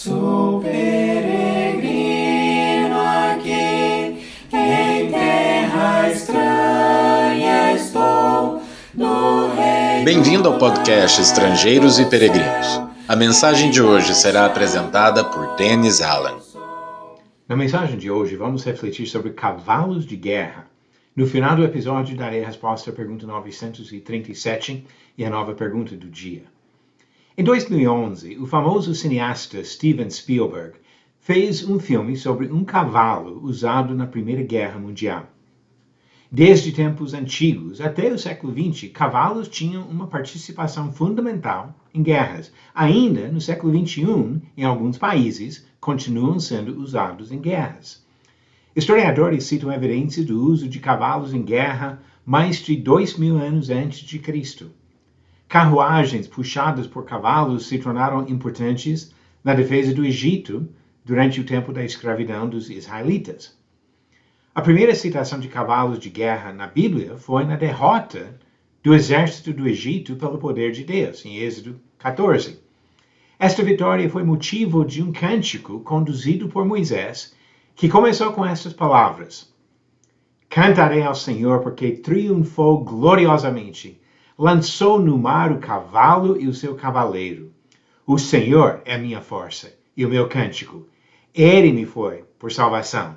Sou peregrino aqui, em terra estranha estou, no reino. Bem-vindo ao podcast Estrangeiros e Peregrinos. A mensagem de hoje será apresentada por Dennis Allen. Na mensagem de hoje, vamos refletir sobre cavalos de guerra. No final do episódio, darei a resposta à pergunta 937 e a nova pergunta do dia. Em 2011, o famoso cineasta Steven Spielberg fez um filme sobre um cavalo usado na Primeira Guerra Mundial. Desde tempos antigos até o século XX, cavalos tinham uma participação fundamental em guerras. Ainda no século XXI, em alguns países, continuam sendo usados em guerras. Historiadores citam evidências do uso de cavalos em guerra mais de 2000 anos antes de Cristo. Carruagens puxadas por cavalos se tornaram importantes na defesa do Egito durante o tempo da escravidão dos israelitas. A primeira citação de cavalos de guerra na Bíblia foi na derrota do exército do Egito pelo poder de Deus, em Êxodo 14. Esta vitória foi motivo de um cântico conduzido por Moisés, que começou com estas palavras: Cantarei ao Senhor porque triunfou gloriosamente. Lançou no mar o cavalo e o seu cavaleiro. O Senhor é minha força e o meu cântico. Ele me foi por salvação.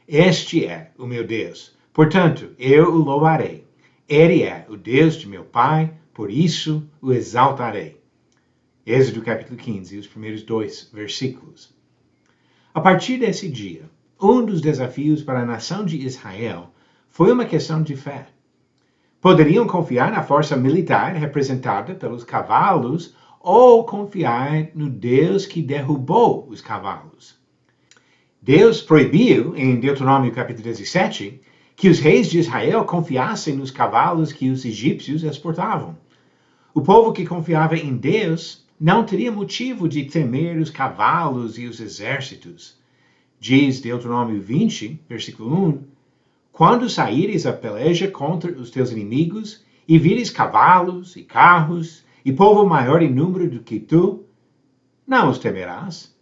Este é o meu Deus. Portanto, eu o louvarei. Ele é o Deus de meu Pai, por isso o exaltarei. Êxodo capítulo 15, os primeiros 2 versículos. A partir desse dia, um dos desafios para a nação de Israel foi uma questão de fé. Poderiam confiar na força militar representada pelos cavalos ou confiar no Deus que derrubou os cavalos. Deus proibiu, em Deuteronômio capítulo 17, que os reis de Israel confiassem nos cavalos que os egípcios exportavam. O povo que confiava em Deus não teria motivo de temer os cavalos e os exércitos. Diz Deuteronômio 20, versículo 1, Quando saíres a peleja contra os teus inimigos, e vires cavalos e carros, e povo maior em número do que tu, não os temerás,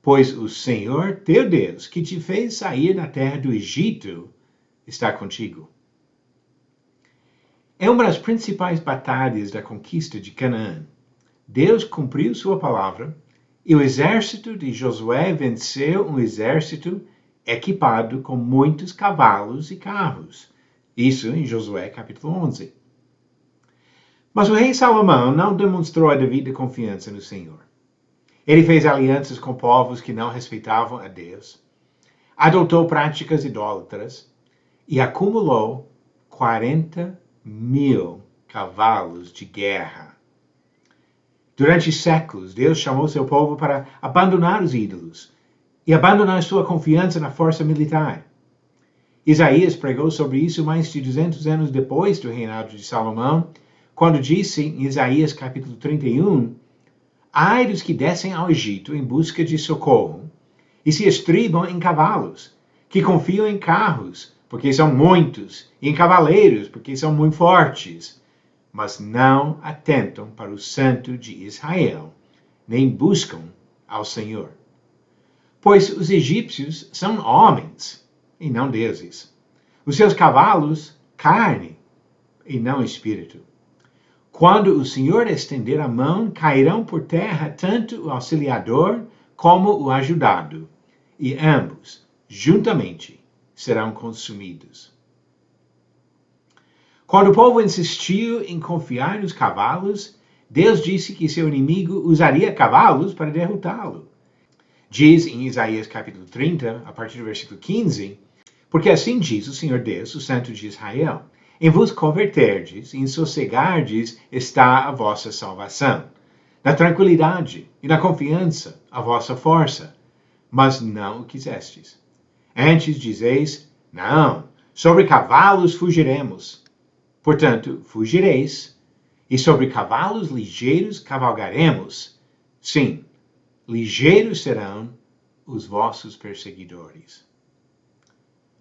pois o Senhor teu Deus, que te fez sair da terra do Egito, está contigo. É uma das principais batalhas da conquista de Canaã. Deus cumpriu sua palavra, e o exército de Josué venceu um exército equipado com muitos cavalos e carros. Isso em Josué capítulo 11. Mas o rei Salomão não demonstrou a devida confiança no Senhor. Ele fez alianças com povos que não respeitavam a Deus, adotou práticas idólatras e acumulou 40.000 cavalos de guerra. Durante séculos, Deus chamou seu povo para abandonar os ídolos e abandonar sua confiança na força militar. Isaías pregou sobre isso mais de 200 anos depois do reinado de Salomão, quando disse em Isaías capítulo 31, Ai dos que descem ao Egito em busca de socorro, e se estribam em cavalos, que confiam em carros, porque são muitos, e em cavaleiros, porque são muito fortes, mas não atentam para o Santo de Israel, nem buscam ao Senhor. Pois os egípcios são homens, e não deuses. Os seus cavalos, carne, e não espírito. Quando o Senhor estender a mão, cairão por terra tanto o auxiliador como o ajudado, e ambos, juntamente, serão consumidos. Quando o povo insistiu em confiar nos cavalos, Deus disse que seu inimigo usaria cavalos para derrotá-lo. Diz em Isaías capítulo 30, a partir do versículo 15, Porque assim diz o Senhor Deus, o Santo de Israel, em vos converterdes e em sossegardes está a vossa salvação. Na tranquilidade e na confiança a vossa força, mas não o quisestes. Antes dizeis, não, sobre cavalos fugiremos. Portanto, fugireis, e sobre cavalos ligeiros cavalgaremos. Sim, ligeiros serão os vossos perseguidores.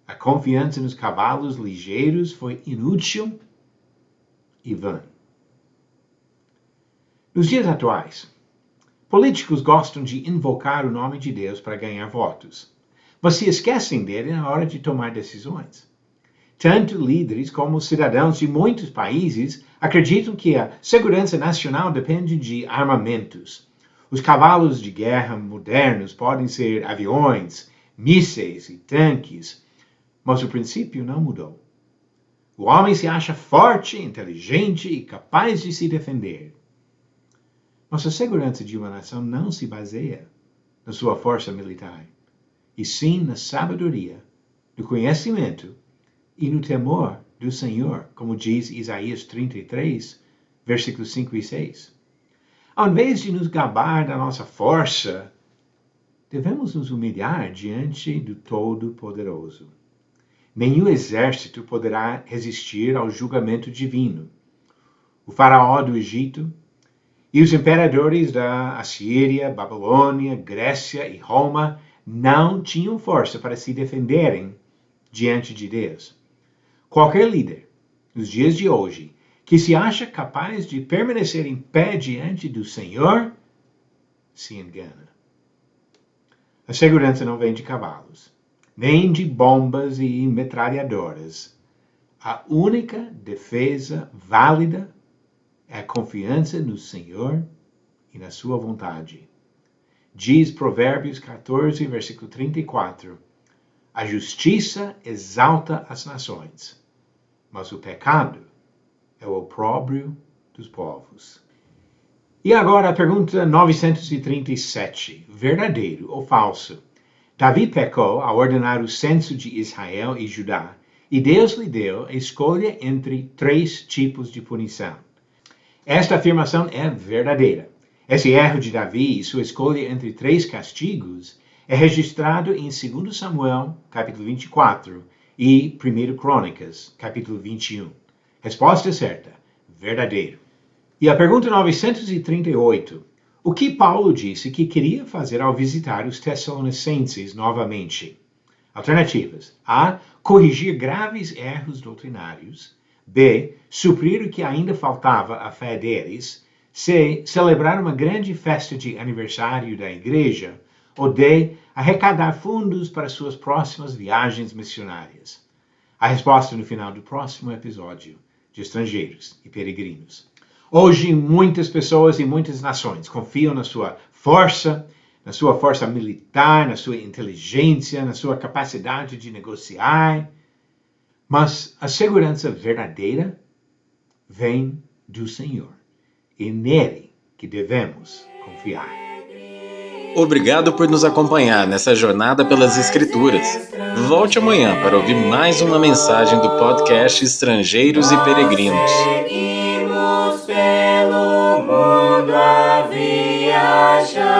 A confiança nos cavalos ligeiros foi inútil e vã. Nos dias atuais, Políticos gostam de invocar o nome de Deus para ganhar votos, mas se esquecem dele na hora de tomar decisões. Tanto líderes como cidadãos de muitos países acreditam que a segurança nacional depende de armamentos. Os cavalos de guerra modernos podem ser aviões, mísseis e tanques, mas o princípio não mudou. O homem se acha forte, inteligente e capaz de se defender. Mas a segurança de uma nação não se baseia na sua força militar, e sim na sabedoria, no conhecimento e no temor do Senhor, como diz Isaías 33, versículos 5 e 6. Ao invés de nos gabar da nossa força, devemos nos humilhar diante do Todo-Poderoso. Nenhum exército poderá resistir ao julgamento divino. O faraó do Egito e os imperadores da Assíria, Babilônia, Grécia e Roma não tinham força para se defenderem diante de Deus. Qualquer líder, nos dias de hoje, que se acha capaz de permanecer em pé diante do Senhor, se engana. A segurança não vem de cavalos, nem de bombas e metralhadoras. A única defesa válida é a confiança no Senhor e na sua vontade. Diz Provérbios 14, versículo 34, a justiça exalta as nações, mas o pecado é o opróbrio dos povos. E agora a pergunta 937, verdadeiro ou falso? Davi pecou ao ordenar o censo de Israel e Judá, e Deus lhe deu a escolha entre 3 tipos de punição. Esta afirmação é verdadeira. Esse erro de Davi e sua escolha entre 3 castigos é registrado em 2 Samuel, capítulo 24, e 1 Crônicas, capítulo 21. Resposta certa, verdadeiro. E a pergunta 938, o que Paulo disse que queria fazer ao visitar os Tessalonicenses novamente? Alternativas. A. Corrigir graves erros doutrinários. B. Suprir o que ainda faltava à fé deles. C. Celebrar uma grande festa de aniversário da igreja. Ou D. Arrecadar fundos para suas próximas viagens missionárias. A resposta no final do próximo episódio de Estrangeiros e Peregrinos. Hoje, muitas pessoas e muitas nações confiam na sua força militar, na sua inteligência, na sua capacidade de negociar. Mas a segurança verdadeira vem do Senhor. E nele que devemos confiar. Obrigado por nos acompanhar nessa jornada pelas Escrituras. Volte amanhã para ouvir mais uma mensagem do podcast Estrangeiros e Peregrinos. Seguimos pelo mundo a viajar.